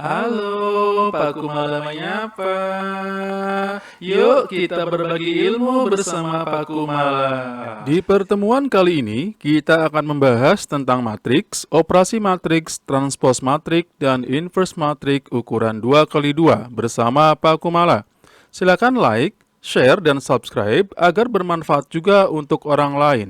Halo, Pak Kumala menyapa. Yuk kita berbagi ilmu bersama Pak Kumala. Di pertemuan kali ini, kita akan membahas tentang matriks, operasi matriks, transpose matriks, dan inverse matriks ukuran 2x2 bersama Pak Kumala. Silakan like, share, dan subscribe agar bermanfaat juga untuk orang lain.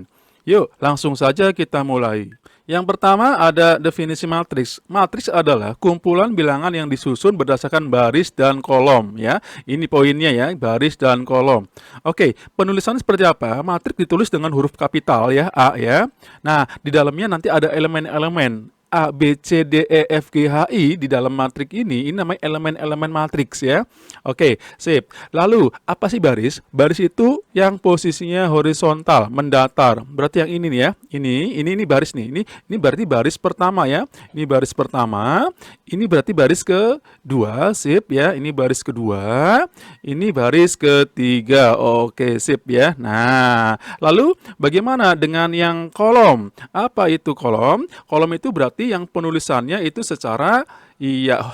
Yuk, langsung saja kita mulai. Yang pertama ada definisi matriks. Matriks adalah kumpulan bilangan yang disusun berdasarkan baris dan kolom ya. Ini poinnya ya, baris dan kolom. Oke, penulisan seperti apa? Matriks ditulis dengan huruf kapital ya, A ya. Nah, di dalamnya nanti ada elemen-elemen A, B, C, D, E, F, G, H, I di dalam matriks ini namanya elemen-elemen matriks ya. Oke, sip. Lalu, apa sih baris? Baris itu yang posisinya horizontal, mendatar. Berarti yang ini nih ya. Ini baris nih. Ini berarti baris pertama ya. Ini baris pertama. Ini berarti baris kedua, sip ya. Ini baris kedua. Ini baris ketiga. Oke, sip ya. Nah, lalu bagaimana dengan yang kolom? Apa itu kolom? Kolom itu berarti yang penulisannya itu secara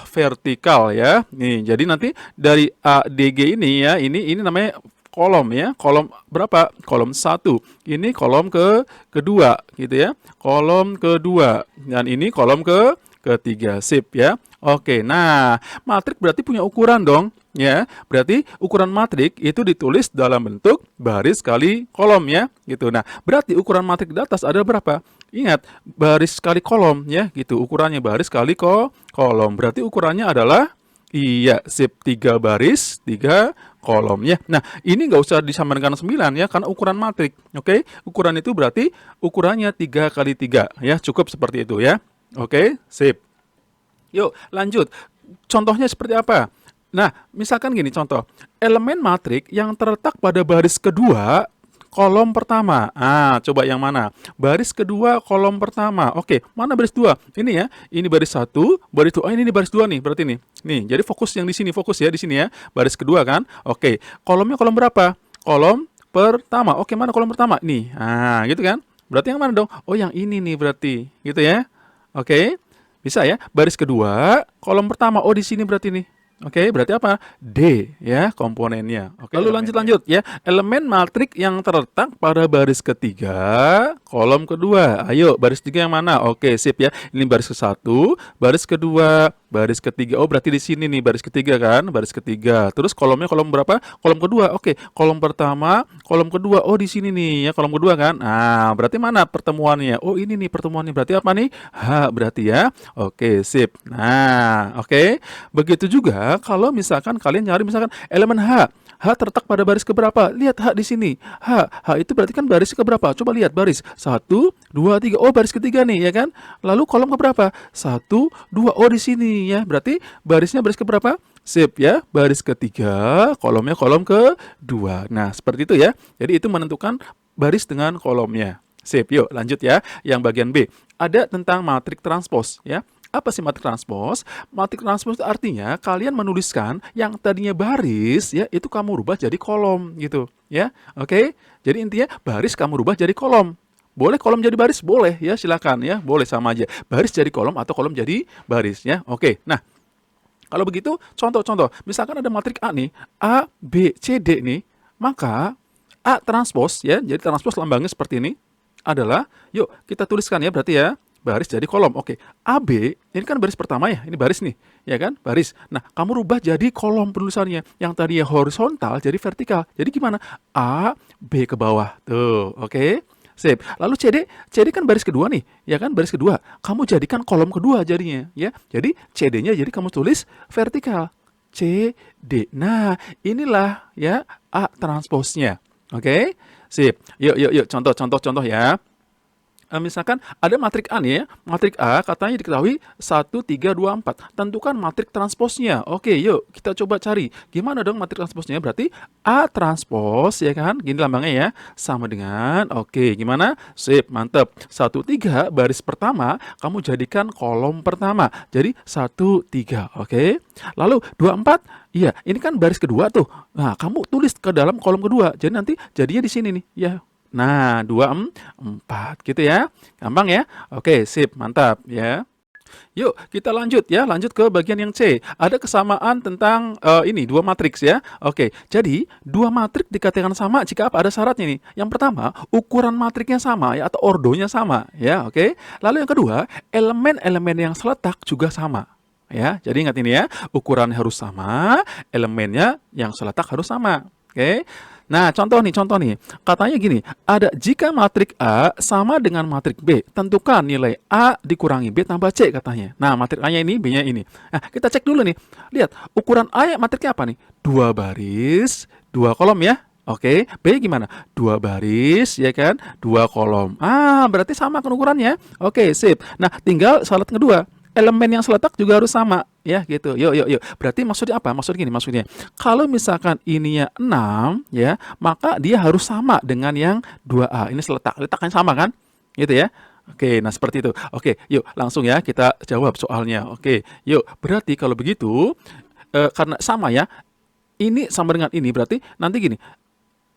vertikal ya. Nih, jadi nanti dari A, D, G ini ya, ini namanya kolom ya. Kolom berapa? Kolom 1. Ini kolom kedua gitu ya. Kolom kedua. Dan ini kolom ketiga. Sip ya. Oke, nah, matrik berarti punya ukuran dong. Ya, berarti ukuran matrik itu ditulis dalam bentuk baris kali kolom ya, gitu. Nah, berarti ukuran matrik di atas ada berapa? Ingat, baris kali kolom ya, gitu. Ukurannya baris kali kolom. Berarti ukurannya adalah sip 3 baris, 3 kolom ya. Nah, ini nggak usah disamakan 9 ya, karena ukuran matrik. Oke, ukuran itu berarti ukurannya 3 kali 3 ya, cukup seperti itu ya. Oke, sip. Yuk, lanjut. Contohnya seperti apa? Nah, misalkan gini contoh. Elemen matrik yang terletak pada baris kedua kolom pertama. Coba yang mana? Baris kedua kolom pertama. Oke, mana baris dua? Ini ya. Ini baris satu, baris dua. Ini baris dua nih, berarti nih. Nih, jadi fokus yang di sini, fokus ya di sini ya. Baris kedua kan? Oke, kolomnya kolom berapa? Kolom pertama. Oke, mana kolom pertama? Nih. Gitu kan? Berarti yang mana dong? Oh, yang ini nih berarti. Gitu ya. Oke. Bisa ya? Baris kedua, kolom pertama. Oh, di sini berarti nih. Oke, berarti apa? D ya komponennya. Oke, lalu lanjut ya. Elemen matrik yang terletak pada baris ketiga, kolom kedua. Ayo, baris tiga yang mana? Oke, sip ya. Ini baris ke satu, baris kedua, baris ketiga. Oh, berarti di sini nih baris ketiga kan? Baris ketiga. Terus kolomnya kolom berapa? Kolom kedua. Oke, kolom pertama, kolom kedua. Oh, di sini nih ya kolom kedua kan? Berarti mana pertemuannya? Oh, ini nih pertemuannya. Berarti apa nih? H berarti ya. Oke, sip. Nah, oke. Begitu juga kalau misalkan kalian nyari misalkan elemen H. H terletak pada baris keberapa? Lihat H di sini. H itu berarti kan baris keberapa? Coba lihat baris. 1, 2, 3. Oh, baris ketiga nih ya kan? Lalu kolom keberapa? 1, 2. Oh, di sini ya. Berarti barisnya baris keberapa? Sip ya. Baris ketiga, kolomnya kolom kedua. Nah, seperti itu ya. Jadi itu menentukan baris dengan kolomnya. Sip, yuk lanjut ya. Yang bagian B. Ada tentang matrik transpose ya. Apa sih matrik transpose? Matrik transpose itu artinya kalian menuliskan yang tadinya baris ya itu kamu rubah jadi kolom gitu ya. Oke. Jadi intinya baris kamu rubah jadi kolom. Boleh kolom jadi baris? Boleh ya, silakan ya. Boleh sama aja. Baris jadi kolom atau kolom jadi baris ya. Oke. Nah, kalau begitu contoh-contoh. Misalkan ada matrik A nih, A, B, C, D nih, maka A transpose ya. Jadi transpose lambangnya seperti ini adalah, yuk kita tuliskan ya berarti ya. Baris jadi kolom. Oke. AB, ini kan baris pertama ya. Ini baris nih. Ya kan? Baris. Nah, kamu rubah jadi kolom penulisannya. Yang tadinya horizontal jadi vertikal. Jadi gimana? A, B ke bawah. Tuh. Oke. Sip. Lalu CD kan baris kedua nih. Ya kan? Baris kedua. Kamu jadikan kolom kedua jadinya. Ya. Jadi CD-nya jadi kamu tulis vertikal. C, D. Nah, inilah ya A transpose-nya. Oke. Sip. Yuk. Contoh ya. Misalkan ada matrik A nih ya. Matrik A katanya diketahui 1, 3, 2, 4. Tentukan matrik transposnya. Oke, yuk kita coba cari. Gimana dong matrik transposnya? Berarti A transpos ya kan? Gini lambangnya ya. Sama dengan, oke gimana? Sip, mantep. 1, 3 baris pertama kamu jadikan kolom pertama. Jadi 1, 3. Oke. Lalu 2, 4. Iya, ini kan baris kedua tuh. Nah, kamu tulis ke dalam kolom kedua. Jadi nanti jadinya di sini nih. Ya, nah, 2, 4 gitu ya. Gampang ya? Oke, sip, mantap ya. Yuk, kita lanjut ya, lanjut ke bagian yang C. Ada kesamaan tentang ini dua matriks ya. Oke, jadi dua matriks dikatakan sama jika apa? Ada syaratnya nih. Yang pertama, ukuran matriksnya sama ya atau ordonya sama ya, oke. Lalu yang kedua, elemen-elemen yang seletak juga sama. Ya, jadi ingat ini ya, ukurannya harus sama, elemennya yang seletak harus sama. Oke. Nah, contoh nih. Katanya gini, ada jika matrik A sama dengan matrik B, tentukan nilai A dikurangi B tambah C katanya. Nah, matrik A-nya ini, B-nya ini. Nah, kita cek dulu nih. Lihat, ukuran A matriknya apa nih? 2 baris, 2 kolom ya. Oke, B gimana? 2 baris, ya kan? 2 kolom. Ah, berarti sama kan ukurannya. Oke, sip. Nah, tinggal syarat kedua. Elemen yang seletak juga harus sama ya gitu. Yuk. Berarti maksudnya apa? Maksudnya kalau misalkan ininya 6 ya, maka dia harus sama dengan yang 2A. Ini seletak. Letaknya sama kan? Gitu ya. Oke, nah seperti itu. Oke, yuk langsung ya kita jawab soalnya. Oke, yuk. Berarti kalau begitu karena sama ya, ini sama dengan ini berarti nanti gini.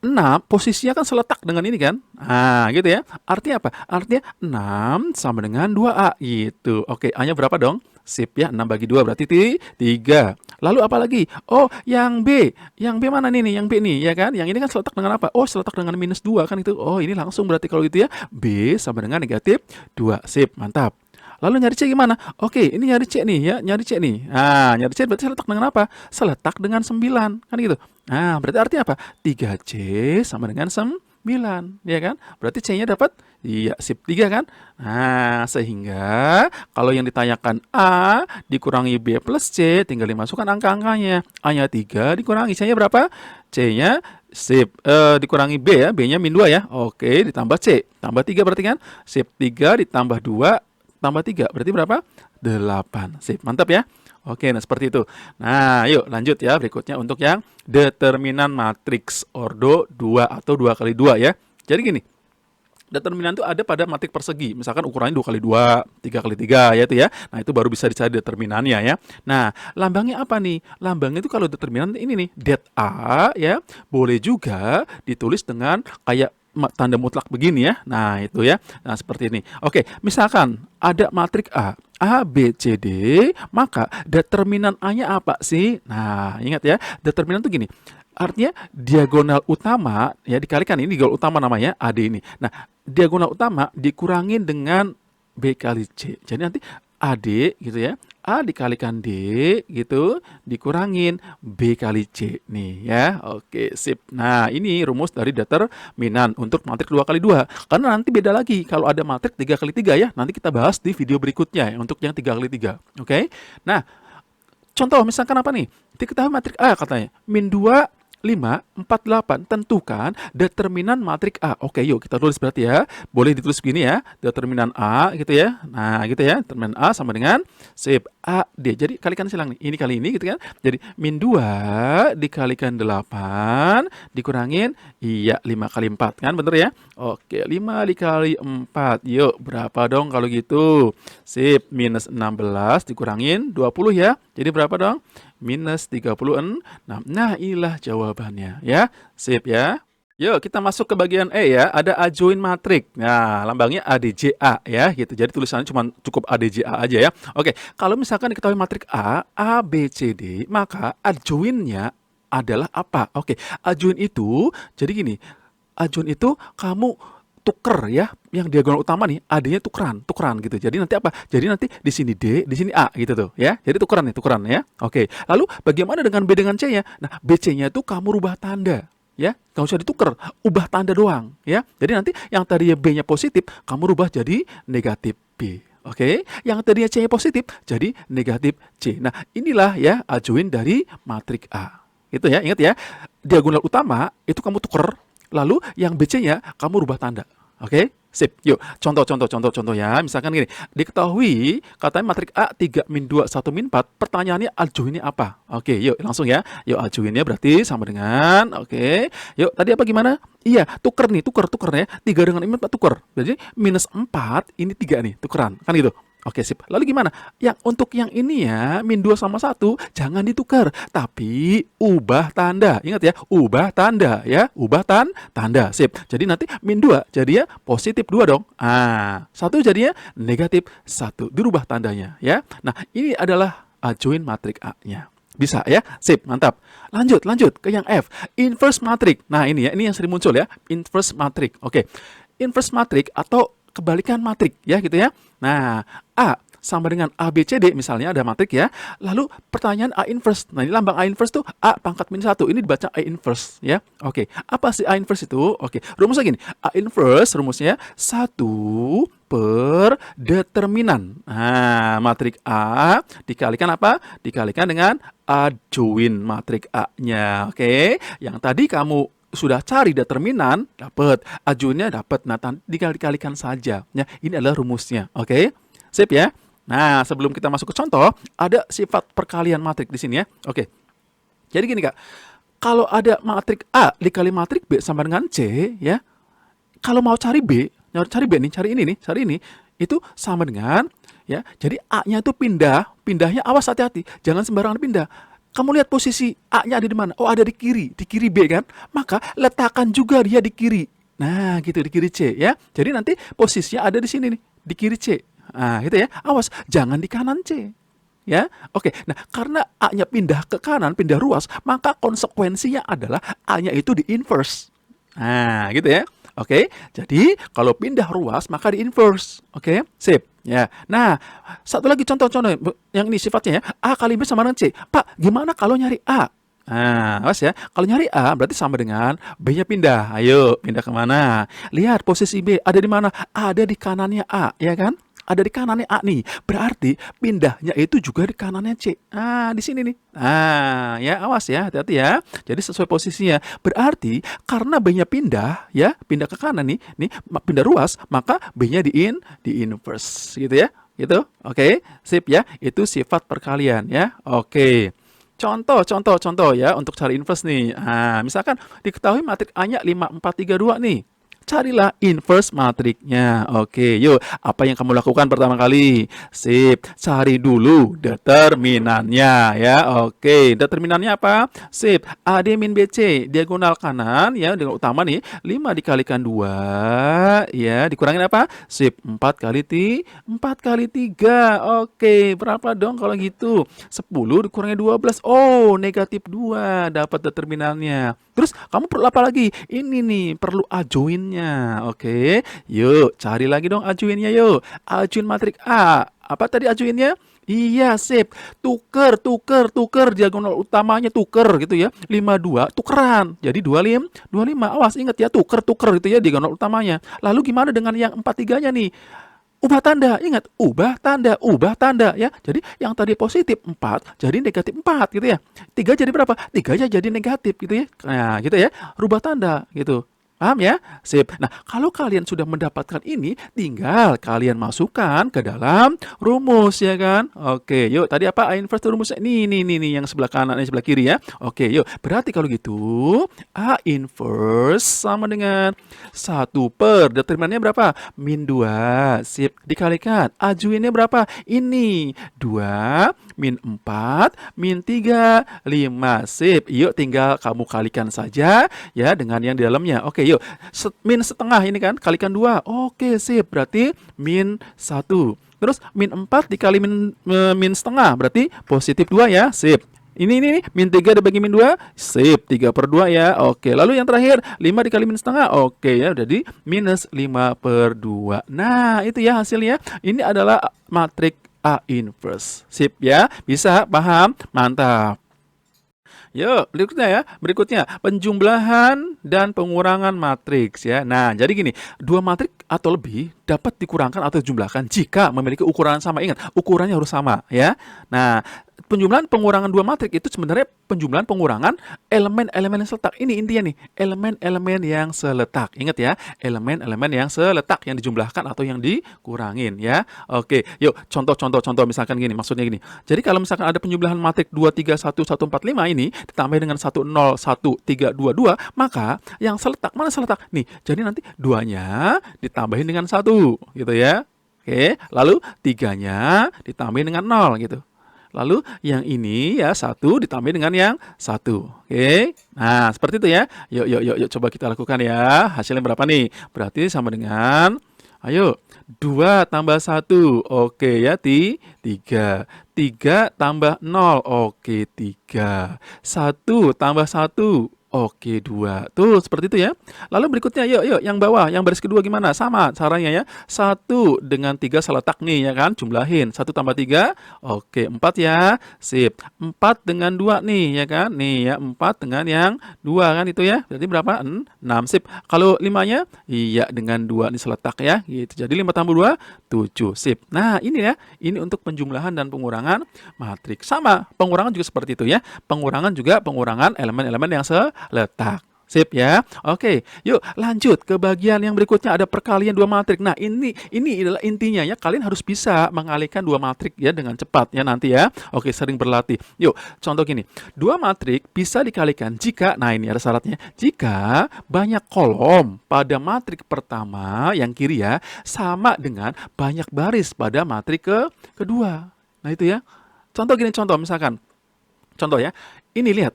6 posisinya kan seletak dengan ini kan. Nah, gitu ya. Artinya apa? Artinya 6 sama dengan 2A gitu. Oke, A-nya berapa dong? Sip ya, 6 bagi 2 berarti 3. Lalu apa lagi? Oh, yang B. Yang B mana nih? Yang B nih, ya kan? Yang ini kan seletak dengan apa? Oh, seletak dengan -2 kan itu. Oh, ini langsung berarti kalau gitu ya. B sama dengan negatif 2. Sip, mantap. Lalu nyari C gimana? Oke, ini nyari C nih ya, nyari C nih. Nah, nyari C berarti seletak dengan apa? Seletak dengan 9, kan gitu. Nah, berarti artinya apa? 3C sama dengan 9, ya kan? Berarti C-nya dapat? Iya, sip 3 kan? Nah, sehingga kalau yang ditanyakan A dikurangi B plus C, tinggal dimasukkan angka-angkanya. A-nya 3 dikurangi C-nya berapa? C-nya sip, dikurangi B ya, B-nya -2 ya. Oke, ditambah C, tambah 3 berarti kan? Sip, 3 ditambah 2 tambah 3, berarti berapa? 8. Sip, mantap ya. Oke, nah seperti itu. Nah, yuk lanjut ya berikutnya untuk yang determinan matriks ordo 2 atau 2 kali 2 ya. Jadi gini, determinan itu ada pada matrik persegi. Misalkan ukurannya 2 kali 2, 3 kali 3 ya itu ya. Nah, itu baru bisa dicari determinannya ya. Nah, lambangnya apa nih? Lambangnya itu kalau determinan ini nih, det A ya. Boleh juga ditulis dengan kayak tanda mutlak begini ya. Nah, itu ya. Nah, seperti ini. Oke, misalkan ada matrik A, B, C, D, maka determinan A-nya apa sih? Nah, ingat ya, determinan itu gini. Artinya diagonal utama ya dikalikan ini diagonal utama namanya AD ini. Nah, diagonal utama dikurangin dengan B kali C. Jadi nanti AD gitu ya. A dikalikan D gitu dikurangin B kali C nih ya. Oke, sip. Nah, ini rumus dari determinan untuk matrik 2 kali 2. Karena nanti beda lagi kalau ada matrik 3 kali 3 ya. Nanti kita bahas di video berikutnya ya, untuk yang 3 kali 3. Oke. Nah, contoh misalkan apa nih? Diketahui matrik A katanya. -2 5, 4, 8. Tentukan determinan matrik A. Oke, yuk kita tulis berarti ya. Boleh ditulis begini ya. Determinan A gitu ya. Nah, gitu ya. Determinan A sama dengan sip A, D. Jadi kalikan silang nih. Ini kali ini gitu kan. Jadi -2 dikalikan 8 dikurangin iya 5 kali 4 kan bener ya. Oke, 5 dikali 4. Yuk, berapa dong kalau gitu? Sip, -16 dikurangin 20 ya. Jadi berapa dong? -36. Nah, inilah jawabannya ya. Sip ya. Yuk kita masuk ke bagian E ya. Ada adjoint matriks. Nah, lambangnya ADJA ya gitu. Jadi tulisannya cuma cukup ADJA aja ya. Oke, kalau misalkan diketahui matriks A, B, C, D, maka adjointnya adalah apa? Oke, adjoint itu jadi gini. Adjoint itu kamu tuker ya, yang diagonal utama nih, AD-nya tukeran gitu. Jadi nanti apa? Jadi nanti di sini D, di sini A gitu tuh ya. Jadi tukeran ya. Oke. Lalu bagaimana dengan B dengan C-nya? Nah, BC-nya itu kamu rubah tanda ya. Nggak usah dituker, ubah tanda doang ya. Jadi nanti yang tadinya B-nya positif, kamu rubah jadi negatif B. Oke, yang tadinya C-nya positif jadi negatif C. Nah, inilah ya adjoint dari matrik A. Itu ya, ingat ya. Diagonal utama itu kamu tuker. Lalu yang BC-nya kamu rubah tanda. Oke? Sip. Yuk, contoh ya. Misalkan gini, diketahui katanya matrik A 3 min 2 1 min 4, pertanyaannya adjointnya apa? Oke, yuk langsung ya. Yuk adjointnya berarti sama dengan oke. Yuk, tadi apa gimana? Iya, tuker ya. 3 dengan 4 tuker. Jadi -4 ini 3 nih, tukeran. Kan gitu. Oke, sip. Lalu gimana? Untuk yang ini ya, min 2 sama 1 jangan ditukar, tapi ubah tanda. Ingat ya, ubah tanda ya, ubah tanda. Sip. Jadi nanti min 2 jadinya positif 2 dong. 1 jadinya negatif 1. Dirubah tandanya ya. Nah, ini adalah join matrik A-nya. Bisa ya? Sip, mantap. Lanjut ke yang F. Inverse matrik. Nah, ini ya, ini yang sering muncul ya, inverse matrik. Oke. Inverse matrik atau kebalikan matrik ya gitu ya. Nah, A sama dengan A, B, C, D misalnya ada matrik ya. Lalu pertanyaan A inverse. Nah, ini lambang A inverse tuh A pangkat min 1. Ini dibaca A inverse ya. Oke, apa sih A inverse itu? Oke, rumusnya gini. A inverse rumusnya 1 per determinan. Nah, matrik A dikalikan apa? Dikalikan dengan adjoin matrik A-nya. Oke, yang tadi kamu sudah cari determinan, dapat. Adjoinnya dapat. Nah, dikalikan saja. Ya, ini adalah rumusnya. Oke? Sip ya? Nah, sebelum kita masuk ke contoh, ada sifat perkalian matrik di sini ya. Oke. Jadi gini, Kak. Kalau ada matrik A dikali matrik B sama dengan C, ya. Kalau mau cari B nih, cari ini, itu sama dengan, ya. Jadi A-nya itu pindahnya awas hati-hati. Jangan sembarangan pindah. Kamu lihat posisi A-nya ada di mana? Oh, ada di kiri B kan? Maka letakkan juga dia di kiri. Nah, gitu, di kiri C ya. Jadi nanti posisinya ada di sini nih, di kiri C. Nah, gitu ya. Awas, jangan di kanan C. Ya, oke. Nah, karena A-nya pindah ke kanan, pindah ruas, maka konsekuensinya adalah A-nya itu di inverse. Nah, gitu ya. Oke, jadi kalau pindah ruas maka di inverse. Oke, sip. Ya. Nah, satu lagi contoh-contoh yang ini sifatnya ya, A kali B sama dengan C. Pak, gimana kalau nyari A? Nah, awas ya. Kalau nyari A berarti sama dengan B-nya pindah. Ayo, pindah kemana? Lihat posisi B ada di mana? Ada di kanannya A, ya kan? Ada di kanannya A nih. Berarti pindahnya itu juga di kanannya C. Di sini nih. Ya awas ya, hati-hati ya. Jadi sesuai posisinya. Berarti karena B-nya pindah ya, pindah ke kanan nih pindah ruas, maka B-nya di inverse gitu ya. Gitu. Oke, sip ya. Itu sifat perkalian ya. Oke. Contoh ya untuk cari inverse nih. Misalkan diketahui matrik A-nya 5, 4, 3, 2 nih. Carilah inverse matriknya. Oke, yuk. Apa yang kamu lakukan pertama kali? Sip. Cari dulu determinannya ya. Oke, determinannya apa? Sip. AD min BC. Diagonal kanan ya, diagonal utama nih. 5 dikalikan 2 ya. Dikurangin apa? Sip. 4 kali 3. Oke, berapa dong kalau gitu? 10 dikurangi 12. Oh, negatif 2. Dapat determinannya. Terus kamu perlu apa lagi? Ini nih, perlu adjoinnya. Oke, yuk cari lagi dong adjoinnya yuk. Adjoin matrik A. Apa tadi adjoinnya? Iya, sip. Tuker. Diagonal utamanya tuker gitu ya. 52, tukeran. Jadi 25. Awas, ingat ya, tuker gitu ya diagonal utamanya. Lalu gimana dengan yang 43-nya nih? Ubah tanda, ingat, ubah tanda ya. Jadi yang tadi positif 4 jadi negatif 4 gitu ya. 3 jadi berapa? 3 jadi negatif gitu ya. Nah, gitu ya. Rubah tanda gitu. Paham ya? Sip. Nah, kalau kalian sudah mendapatkan ini, tinggal kalian masukkan ke dalam rumus ya kan? Oke, yuk. Tadi apa? A inverse rumusnya nih yang sebelah kanan, yang sebelah kiri ya. Oke, yuk. Berarti kalau gitu, A inverse sama dengan 1 per determinannya berapa? Min 2. Sip. Dikalikan. Ajuinnya berapa? Ini. 2 min 4 min 3 5. Sip. Yuk, tinggal kamu kalikan saja ya dengan yang di dalamnya. Oke, yuk. Min setengah ini kan, kalikan 2. Oke, sip. Berarti min 1. Terus min 4 dikali min setengah, berarti positif 2 ya. Sip. Ini min 3 dibagi min 2. Sip, 3 per 2 ya. Oke, lalu yang terakhir 5 dikali min setengah. Oke ya, jadi minus 5 per 2. Nah, itu ya hasilnya. Ini adalah matrik A inverse. Sip ya, bisa, paham? Mantap. Yuk, berikutnya penjumlahan dan pengurangan matriks ya. Nah, jadi gini, dua matrik atau lebih dapat dikurangkan atau dijumlahkan jika memiliki ukuran sama. Ingat, ukurannya harus sama ya. Nah, penjumlahan pengurangan dua matrik itu sebenarnya penjumlahan pengurangan elemen-elemen yang seletak. Ini intinya nih, elemen-elemen yang seletak. Ingat ya, elemen-elemen yang seletak yang dijumlahkan atau yang dikurangin ya. Oke, yuk contoh misalkan gini, maksudnya gini. Jadi kalau misalkan ada penjumlahan matrik 2, 3, 1, 1, 4, 5 ini ditambah dengan 1, 0, 1, 3, 2, 2, maka yang seletak, mana seletak? Nih, jadi nanti 2-nya ditambahin dengan 1 gitu ya. Oke, lalu 3-nya ditambahin dengan 0 gitu. Lalu yang ini ya 1 ditambah dengan yang 1. Oke. Nah, seperti itu ya. Yuk coba kita lakukan ya. Hasilnya berapa nih? Berarti sama dengan ayo 2 tambah 1. Oke ya, 3. 3 tambah 0. Oke, 3. 1 tambah 1. Oke, 2. Tuh, seperti itu ya. Lalu berikutnya, yuk, yang bawah, yang baris kedua gimana? Sama caranya ya. 1 dengan 3 seletak nih, ya kan? Jumlahin. 1 tambah 3, oke, 4 ya. Sip. 4 dengan 2 nih, ya kan? Nih ya, 4 dengan yang 2 kan itu ya. Berarti berapa? 6. Sip. Kalau 5-nya, iya dengan 2 nih seletak ya. Gitu. Jadi 5 tambah 2, 7. Sip. Nah, ini ya. Ini untuk penjumlahan dan pengurangan matriks. Sama, pengurangan juga seperti itu ya. Pengurangan juga pengurangan elemen-elemen yang seletak. Sip ya. Oke, yuk lanjut ke bagian yang berikutnya, ada perkalian dua matrik. Nah, ini adalah intinya ya, kalian harus bisa mengalihkan dua matrik ya dengan cepat ya nanti ya. Oke, sering berlatih. Yuk, contoh gini. Dua matrik bisa dikalikan jika, nah ini ada syaratnya, jika banyak kolom pada matrik pertama yang kiri ya sama dengan banyak baris pada matrik kedua. Nah, itu ya. Contoh gini, contoh misalkan. Contoh ya. Ini lihat.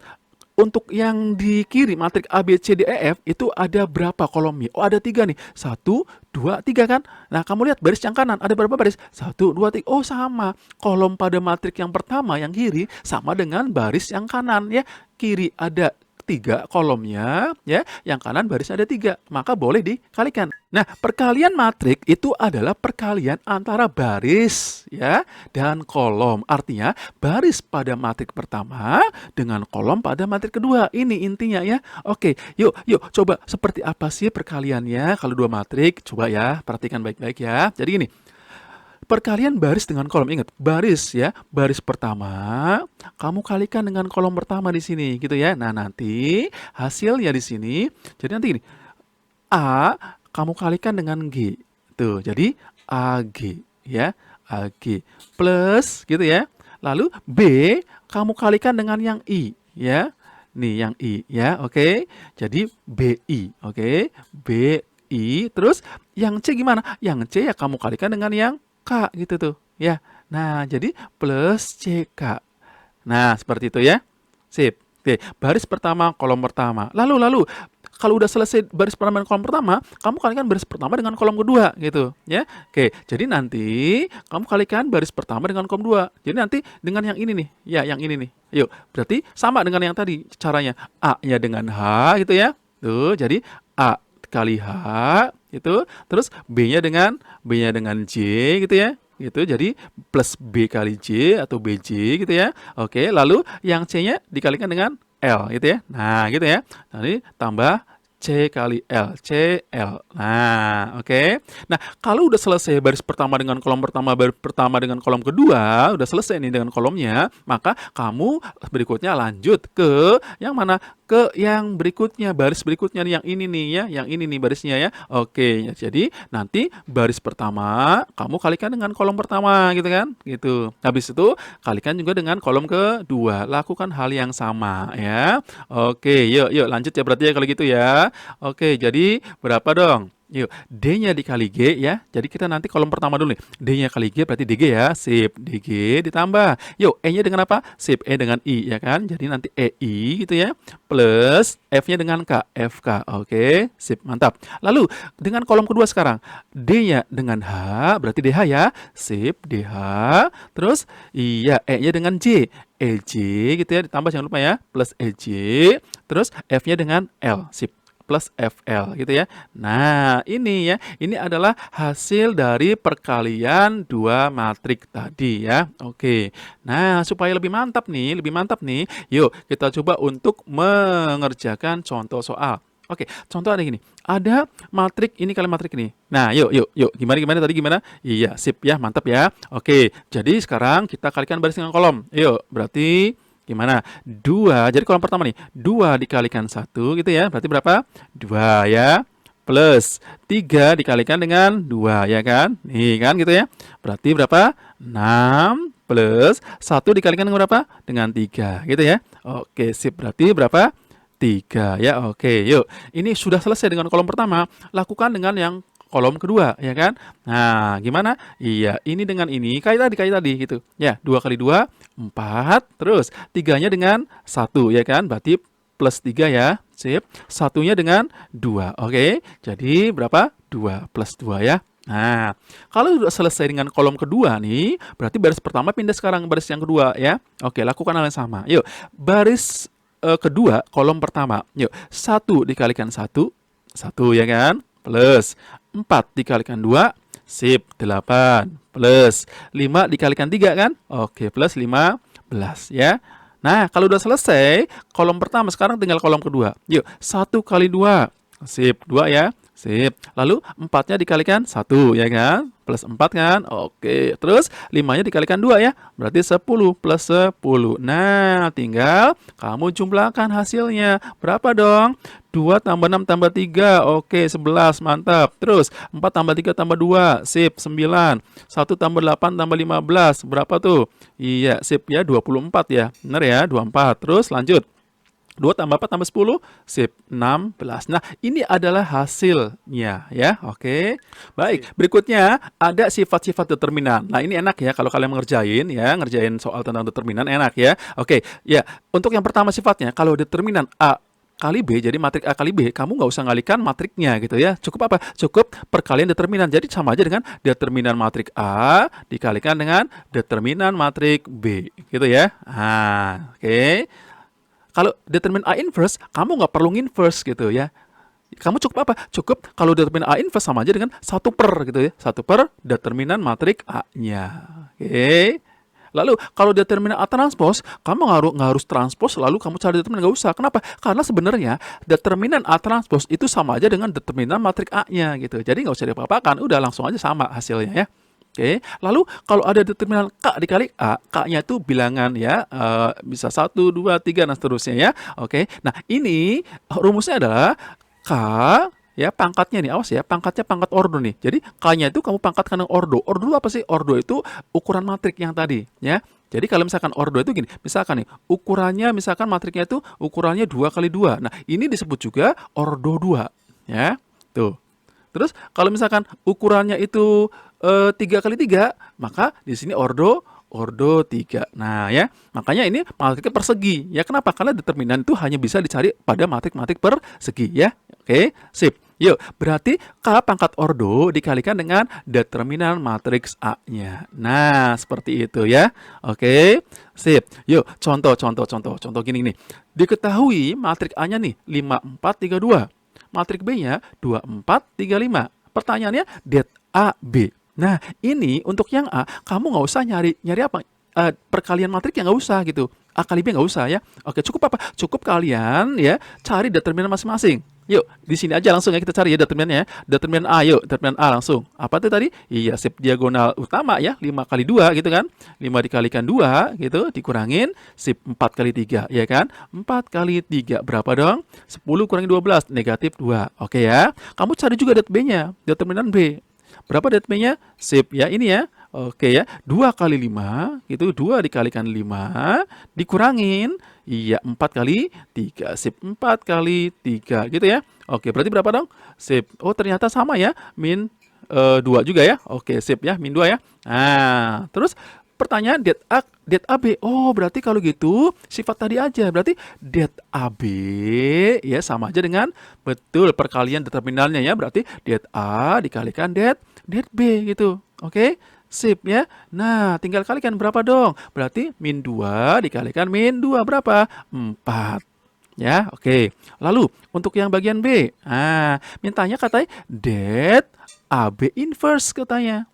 Untuk yang di kiri matrik A, B, C, D, E, F itu ada berapa kolomnya? Oh, ada 3 nih. 1, 2, 3 kan? Nah, kamu lihat baris yang kanan ada berapa baris? 1, 2, 3. Oh, sama. Kolom pada matrik yang pertama yang kiri sama dengan baris yang kanan ya. Kiri ada 3 kolomnya ya, yang kanan barisnya ada 3, maka boleh dikalikan. Nah, perkalian matrik itu adalah perkalian antara baris ya dan kolom. Artinya baris pada matrik pertama dengan kolom pada matrik kedua. Ini intinya ya. Oke, yuk coba seperti apa sih perkaliannya kalau dua matrik? Coba ya, perhatikan baik-baik ya. Jadi gini, perkalian baris dengan kolom, ingat baris ya, baris pertama kamu kalikan dengan kolom pertama di sini gitu ya. Nah, nanti hasilnya di sini jadi nanti gini, A kamu kalikan dengan G tuh, jadi AG ya, AG plus gitu ya. Lalu B kamu kalikan dengan yang I ya, nih yang I ya, oke, jadi BI, oke, BI. Terus yang C gimana? Yang C ya kamu kalikan dengan yang K gitu tuh ya. Nah, jadi plus CK. Nah, seperti itu ya. Sip. Oke, baris pertama, kolom pertama. Lalu kalau udah selesai baris pertama dan kolom pertama, kamu kalikan baris pertama dengan kolom kedua gitu ya. Oke, jadi nanti kamu kalikan baris pertama dengan kolom kedua. Jadi nanti dengan yang ini nih. Ya, yang ini nih. Yuk, berarti sama dengan yang tadi caranya. A-nya dengan H gitu ya. Tuh, jadi A kali H itu, terus B-nya dengan J gitu ya. Gitu, jadi plus B kali J atau BJ gitu ya. Oke, lalu yang C-nya dikalikan dengan L gitu ya. Nah, gitu ya. Nanti tambah C kali L, CL. Nah, oke. Nah, kalau udah selesai baris pertama dengan kolom pertama, baris pertama dengan kolom kedua, udah selesai nih dengan kolomnya, maka kamu berikutnya lanjut ke yang mana? Ke yang berikutnya, baris berikutnya nih, yang ini nih ya, yang ini nih barisnya ya. Oke, jadi nanti baris pertama kamu kalikan dengan kolom pertama gitu kan? Gitu. Habis itu kalikan juga dengan kolom kedua. Lakukan hal yang sama ya. Oke, yuk lanjut ya berarti ya kalau gitu ya. Oke, jadi berapa dong? Yuk, D-nya dikali G ya. Jadi kita nanti kolom pertama dulu nih. D-nya kali G berarti DG ya. Sip, DG ditambah. Yuk, E-nya dengan apa? Sip, E dengan I ya kan. Jadi nanti EI gitu ya. Plus F-nya dengan K, FK. Oke, sip, mantap. Lalu dengan kolom kedua sekarang. D-nya dengan H berarti DH ya. Sip, DH. Terus iya, E-nya dengan J. EJ gitu ya, ditambah jangan lupa ya. Plus EJ. Terus F-nya dengan L. Sip, plus FL gitu ya. Nah, ini ya, ini adalah hasil dari perkalian dua matrik tadi ya. Oke. Nah, supaya lebih mantap nih, yuk kita coba untuk mengerjakan contoh soal. Oke, contoh ada gini. Ada matrik ini kali matrik ini. Nah, yuk. Gimana tadi gimana? Iya, sip ya, mantap ya. Oke, jadi sekarang kita kalikan baris dengan kolom. Yuk, berarti gimana? 2, jadi kolom pertama nih, 2 dikalikan 1 gitu ya, berarti berapa? 2 ya, plus 3 dikalikan dengan 2 ya kan, nih kan gitu ya, berarti berapa? 6 plus 1 dikalikan dengan berapa? Dengan 3 gitu ya. Oke, sip, berarti berapa? 3 ya. Oke, yuk, ini sudah selesai dengan kolom pertama, lakukan dengan yang kolom kedua, ya kan? Nah, gimana? Iya, ini dengan ini, kayak tadi gitu. Ya, 2 kali 2, 4, terus 3-nya dengan 1, ya kan? Berarti plus 3 ya, sip. Satunya dengan 2, oke? Jadi berapa? 2 plus 2 ya. Nah, kalau sudah selesai dengan kolom kedua nih, berarti baris pertama pindah sekarang ke baris yang kedua ya. Oke, lakukan hal yang sama. Yuk, baris kedua, kolom pertama. Yuk, 1 dikalikan 1, 1 ya kan? Plus 4 dikalikan 2, sip, 8. Plus 5 dikalikan 3 kan? Oke, plus 15 ya. Nah, kalau udah selesai, kolom pertama sekarang tinggal kolom kedua. Yuk, 1 kali 2, sip, 2 ya. Sip. Lalu 4-nya dikalikan 1 ya kan? Plus 4 kan? Oke. Terus 5-nya dikalikan 2 ya. Berarti 10 plus 10. Nah, tinggal kamu jumlahkan hasilnya. Berapa dong? 2 tambah 6 tambah 3. Oke, 11. Mantap. Terus 4 tambah 3 tambah 2. Sip, 9. 1 tambah 8 tambah 15. Berapa tuh? Iya, sip ya, 24 ya. Benar ya, 24. Terus lanjut. 2 tambah 4 tambah 10, sip, 16. Nah, ini adalah hasilnya ya, oke. Baik, berikutnya ada sifat-sifat determinan. Nah, ini enak ya kalau kalian ngerjain soal tentang determinan enak ya. Oke, ya, untuk yang pertama sifatnya, kalau determinan A kali B, jadi matrik A kali B, kamu nggak usah ngalikan matriknya gitu ya. Cukup apa? Cukup perkalian determinan. Jadi sama aja dengan determinan matrik A dikalikan dengan determinan matrik B, gitu ya. Nah, oke. Kalau determinan A inverse, kamu nggak perlu inverse gitu ya. Kamu cukup apa? Cukup kalau determinan A inverse sama aja dengan 1 per gitu ya. 1 per determinan matrik A-nya. Oke. Lalu kalau determinan A transpose, kamu nggak harus transpose lalu kamu cari determinan, nggak usah. Kenapa? Karena sebenarnya determinan A transpose itu sama aja dengan determinan matrik A-nya gitu. Jadi nggak usah diapa-apakan, udah langsung aja sama hasilnya ya. Oke, lalu kalau ada determinan K dikali A, K-nya itu bilangan ya, bisa 1, 2, 3, dan seterusnya ya. Oke, nah ini rumusnya adalah K, ya pangkatnya nih, awas ya, pangkatnya pangkat ordo nih. Jadi K-nya itu kamu pangkatkan dengan ordo. Ordo itu apa sih? Ordo itu ukuran matrik yang tadi, ya. Jadi kalau misalkan ordo itu gini, misalkan nih, ukurannya misalkan matriknya itu ukurannya 2 kali 2. Nah, ini disebut juga ordo 2, ya. Tuh. Terus kalau misalkan ukurannya itu 3 kali 3, maka di sini ordo 3. Nah, ya, makanya ini matriknya persegi. Ya, kenapa? Karena determinan itu hanya bisa dicari pada matrik-matrik persegi, ya. Oke, sip. Yuk, berarti K pangkat ordo dikalikan dengan determinan matriks A-nya. Nah, seperti itu ya. Oke, sip. Yuk, contoh gini nih. Diketahui matrik A-nya nih 5, 4, 3, 2. Matrik B-nya 2, 4, 3, 5. Pertanyaannya, det A, B. Nah, ini untuk yang A, kamu nggak usah nyari apa? Perkalian matriknya nggak usah gitu. A kali B nggak usah ya. Oke, cukup apa? Cukup kalian ya cari determinan masing-masing. Yuk, di sini aja langsung ya kita cari ya determinannya ya. Determinan A, yuk, determinan A langsung. Apa tuh tadi? Iya, sip diagonal utama ya, 5 kali 2 gitu kan. 5 dikalikan 2 gitu, dikurangin sip 4 kali 3 ya kan. 4 kali 3 berapa dong? 10 kurangi 12, negatif 2. Oke ya. Kamu cari juga det B-nya, determinan B. Berapa det B-nya? Sip ya, ini ya. Oke ya, 2 kali 5, gitu, 2 dikalikan 5, dikurangin, iya 4 kali 3, sip, 4 kali 3, gitu ya. Oke, berarti berapa dong? Sip, oh ternyata sama ya, min 2 juga ya. Oke, sip ya, min 2 ya. Nah, terus pertanyaan det AB, oh berarti kalau gitu sifat tadi aja, berarti det AB ya sama aja dengan, betul, perkalian determinannya ya, berarti det A dikalikan det B gitu, oke. Sip ya. Nah, tinggal kalikan berapa dong? Berarti min 2 dikalikan min 2 berapa? 4. Ya, oke. Lalu, untuk yang bagian B. Nah, mintanya katanya det AB inverse katanya.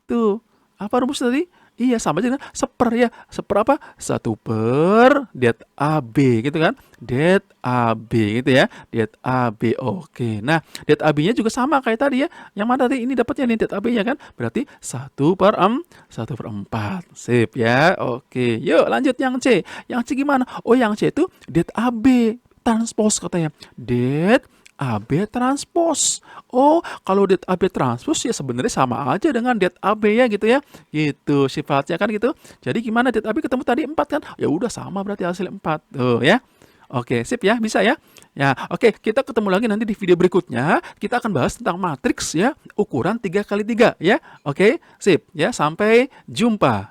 Tuh, apa rumus tadi? Iya, sama aja dengan seper ya. Seper apa? 1 per det AB gitu kan. Det AB gitu ya. Det AB. Oke. Nah, det AB-nya juga sama kayak tadi ya. Yang mana tadi? Ini dapatnya nih det AB-nya kan. Berarti 1 per 4. Sip ya. Oke. Yuk lanjut yang C. Yang C gimana? Oh, yang C itu det AB transpose katanya. Det AB transpose. Oh, kalau det AB transpose ya sebenarnya sama aja dengan det AB ya gitu ya. Gitu sifatnya kan gitu. Jadi gimana det AB ketemu tadi 4 kan? Ya udah sama berarti hasil 4. Tuh ya. Oke, sip ya, bisa ya. Ya, oke, kita ketemu lagi nanti di video berikutnya. Kita akan bahas tentang matriks ya, ukuran 3 kali 3 ya. Oke, sip ya. Sampai jumpa.